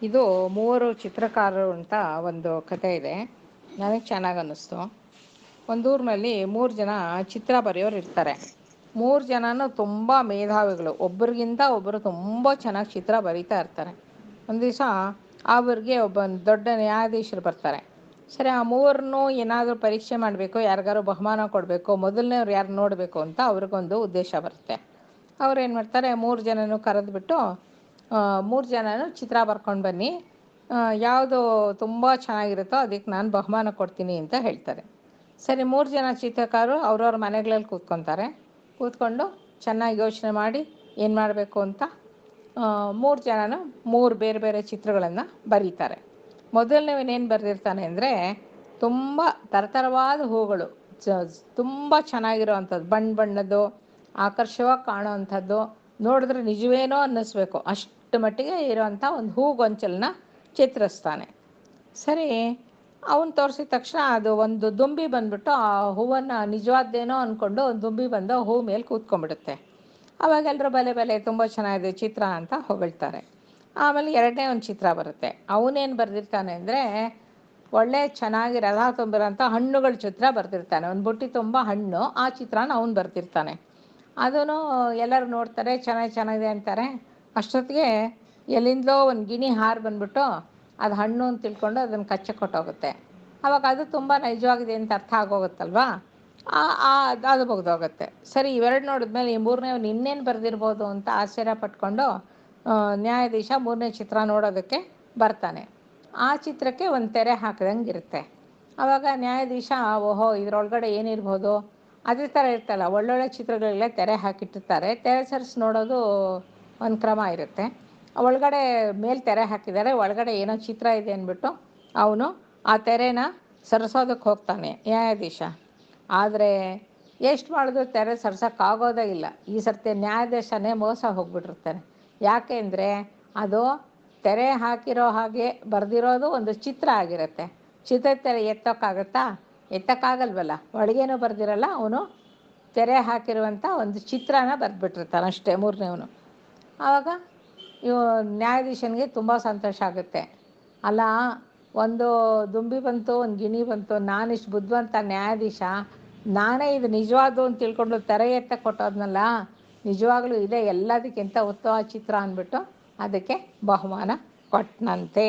ಇದು ಮೂವರು ಚಿತ್ರಕಾರರು ಅಂತ ಒಂದು ಕತೆ ಇದೆ. ನನಗೆ ಚೆನ್ನಾಗಿ ಅನ್ನಿಸ್ತು. ಒಂದು ಊರಿನಲ್ಲಿ 3 ಜನ ಚಿತ್ರ ಬರೆಯೋರು ಇರ್ತಾರೆ. 3 ಜನನೂ ತುಂಬ ಮೇಧಾವಿಗಳು. ಒಬ್ಬರಿಗಿಂತ ಒಬ್ಬರು ತುಂಬ ಚೆನ್ನಾಗಿ ಚಿತ್ರ ಬರೀತಾ ಇರ್ತಾರೆ. ಒಂದು ದಿವಸ ಅವ್ರಿಗೆ ಒಬ್ಬ ದೊಡ್ಡ ನ್ಯಾಯಾಧೀಶರು ಬರ್ತಾರೆ. ಸರಿ, ಆ ಮೂರನ್ನೂ ಏನಾದರೂ ಪರೀಕ್ಷೆ ಮಾಡಬೇಕು, ಯಾರಿಗಾರು ಬಹುಮಾನ ಕೊಡಬೇಕು, ಮೊದಲನೇವ್ರು ಯಾರು ನೋಡಬೇಕು ಅಂತ ಅವ್ರಿಗೊಂದು ಉದ್ದೇಶ ಬರುತ್ತೆ. ಅವ್ರೇನು ಮಾಡ್ತಾರೆ, 3 ಜನನೂ ಕರೆದುಬಿಟ್ಟು 3 ಜನನೂ ಚಿತ್ರ ಬರ್ಕೊಂಡು ಬನ್ನಿ, ಯಾವುದು ತುಂಬ ಚೆನ್ನಾಗಿರುತ್ತೋ ಅದಕ್ಕೆ ನಾನು ಬಹುಮಾನ ಕೊಡ್ತೀನಿ ಅಂತ ಹೇಳ್ತಾರೆ. ಸರಿ, 3 ಜನ ಚಿತ್ರಕಾರರು ಅವ್ರವ್ರ ಮನೆಗಳಲ್ಲಿ ಕೂತ್ಕೊಂಡು ಚೆನ್ನಾಗಿ ಯೋಚನೆ ಮಾಡಿ ಏನು ಮಾಡಬೇಕು ಅಂತ 3 ಜನನೂ 3 ಬೇರೆ ಬೇರೆ ಚಿತ್ರಗಳನ್ನು ಬರೀತಾರೆ. ಮೊದಲನೇವನೇನು ಬರೆದಿರ್ತಾನೆ ಅಂದರೆ, ತುಂಬ ಥರಥರವಾದ ಹೂಗಳು, ತುಂಬ ಚೆನ್ನಾಗಿರೋ ಅಂಥದ್ದು, ಬಣ್ಣದ್ದು, ಆಕರ್ಷವಾಗಿ ಕಾಣೋ ಅಂಥದ್ದು, ನೋಡಿದ್ರೆ ನಿಜವೇನೋ ಅನ್ನಿಸ್ಬೇಕು ಅಷ್ಟು ಮಟ್ಟಿಗೆ ಇರೋವಂಥ ಒಂದು ಹೂಗೊಂಚಲನ್ನ ಚಿತ್ರಿಸ್ತಾನೆ. ಸರಿ, ಅವನು ತೋರಿಸಿದ ತಕ್ಷಣ ಅದು ಒಂದು ದುಂಬಿ ಬಂದ್ಬಿಟ್ಟು ಆ ಹೂವನ್ನು ನಿಜವಾದ್ದೇನೋ ಅಂದ್ಕೊಂಡು ಒಂದು ದುಂಬಿ ಬಂದು ಹೂ ಮೇಲೆ ಕೂತ್ಕೊಂಡ್ಬಿಡುತ್ತೆ. ಅವಾಗೆಲ್ಲರೂ ಬಲೆ ತುಂಬ ಚೆನ್ನಾಗಿದೆ ಚಿತ್ರ ಅಂತ ಹೊಗಳ್ತಾರೆ. ಆಮೇಲೆ ಎರಡನೇ ಒಂದು ಚಿತ್ರ ಬರುತ್ತೆ. ಅವನೇನು ಬರೆದಿರ್ತಾನೆ ಅಂದರೆ, ಒಳ್ಳೆ ಚೆನ್ನಾಗಿ ರಸ ತುಂಬಿರೋಂಥ ಹಣ್ಣುಗಳ ಚಿತ್ರ ಬರೆದಿರ್ತಾನೆ. ಒಂದು ಬುಟ್ಟಿ ತುಂಬ ಹಣ್ಣು, ಆ ಚಿತ್ರನ ಅವನು ಬರೆದಿರ್ತಾನೆ. ಅದೂ ಎಲ್ಲರೂ ನೋಡ್ತಾರೆ, ಚೆನ್ನಾಗಿದೆ ಅಂತಾರೆ. ಅಷ್ಟೊತ್ತಿಗೆ ಎಲ್ಲಿಂದಲೋ ಒಂದು ಗಿಣಿ ಹಾರು ಬಂದ್ಬಿಟ್ಟು ಅದು ಹಣ್ಣು ಅಂತ ತಿಳ್ಕೊಂಡು ಅದನ್ನು ಕಚ್ಚಕ್ಕೆ ಕೊಟ್ಟೋಗುತ್ತೆ. ಆವಾಗ ಅದು ತುಂಬ ನೈಜವಾಗಿದೆ ಅಂತ ಅರ್ಥ ಆಗೋಗುತ್ತಲ್ವಾ, ಅದು ಮುಗಿದೋಗುತ್ತೆ. ಸರಿ, ಇವೆರಡು ನೋಡಿದ್ಮೇಲೆ ಈ ಮೂರನೇವ್ನು ಇನ್ನೇನು ಬರೆದಿರ್ಬೋದು ಅಂತ ಆಶ್ಚರ್ಯ ಪಟ್ಕೊಂಡು ನ್ಯಾಯಾಧೀಶ 3ನೇ ಚಿತ್ರ ನೋಡೋದಕ್ಕೆ ಬರ್ತಾನೆ. ಆ ಚಿತ್ರಕ್ಕೆ ಒಂದು ತೆರೆ ಹಾಕಿದಂಗೆ ಇರುತ್ತೆ. ಆವಾಗ ನ್ಯಾಯಾಧೀಶ, ಓಹೋ ಇದರೊಳಗಡೆ ಏನಿರ್ಬೋದು, ಅದೇ ಥರ ಇರ್ತಲ್ಲ, ಒಳ್ಳೊಳ್ಳೆ ಚಿತ್ರಗಳೆಲ್ಲ ತೆರೆ ಹಾಕಿಟ್ಟಿರ್ತಾರೆ. ತೆರೆ ಸರಿಸಿ ನೋಡೋದು ಒಂದು ಕ್ರಮ ಇರುತ್ತೆ. ಒಳಗಡೆ ಮೇಲೆ ತೆರೆ ಹಾಕಿದ್ದಾರೆ, ಒಳಗಡೆ ಏನೋ ಚಿತ್ರ ಇದೆ ಅಂದ್ಬಿಟ್ಟು ಅವನು ಆ ತೆರೆನ ಸರಿಸೋದಕ್ಕೆ ಹೋಗ್ತಾನೆ ನ್ಯಾಯಾಧೀಶ. ಆದರೆ ಎಷ್ಟು ಮಾಡಿದ್ರು ತೆರೆ ಸರಿಸೋಕ್ಕಾಗೋದೇ ಇಲ್ಲ. ಈ ಸರ್ತಿ ನ್ಯಾಯಾಧೀಶನೇ ಮೋಸ ಹೋಗ್ಬಿಟ್ಟಿರ್ತಾನೆ. ಯಾಕೆ ಅಂದರೆ ಅದು ತೆರೆ ಹಾಕಿರೋ ಹಾಗೆ ಬರೆದಿರೋದು ಒಂದು ಚಿತ್ರ ಆಗಿರುತ್ತೆ. ಚಿತ್ರ ತೆರೆ ಎತ್ತಕ್ಕಾಗಲ್ವಲ್ಲ, ಒಳಗೇನೂ ಬರೆದಿರಲ್ಲ, ಅವನು ತೆರೆ ಹಾಕಿರುವಂಥ ಒಂದು ಚಿತ್ರನ ಬರೆದ್ಬಿಟ್ಟಿರ್ತಾನೆ ಅಷ್ಟೇ 3ನೇವನು. ಆವಾಗ ನ್ಯಾಯಾಧೀಶನಿಗೆ ತುಂಬ ಸಂತೋಷ ಆಗುತ್ತೆ. ಅಲ್ಲ, ಒಂದು ದುಂಬಿ ಬಂತು, ಒಂದು ಗಿಣಿ ಬಂತು, ನಾನಿಷ್ಟು ಬುದ್ಧಿವಂತ ನ್ಯಾಯಾಧೀಶ, ನಾನೇ ಇದು ನಿಜವಾದ್ದು ಅಂತ ತಿಳ್ಕೊಂಡು ತೆರೆ ಎತ್ತ ಕೊಟ್ಟೋದ್ನಲ್ಲ, ನಿಜವಾಗ್ಲೂ ಇದೇ ಎಲ್ಲದಕ್ಕಿಂತ ಉತ್ತಮ ಚಿತ್ರ ಅಂದ್ಬಿಟ್ಟು ಅದಕ್ಕೆ ಬಹುಮಾನ ಕೊಟ್ಟನಂತೆ.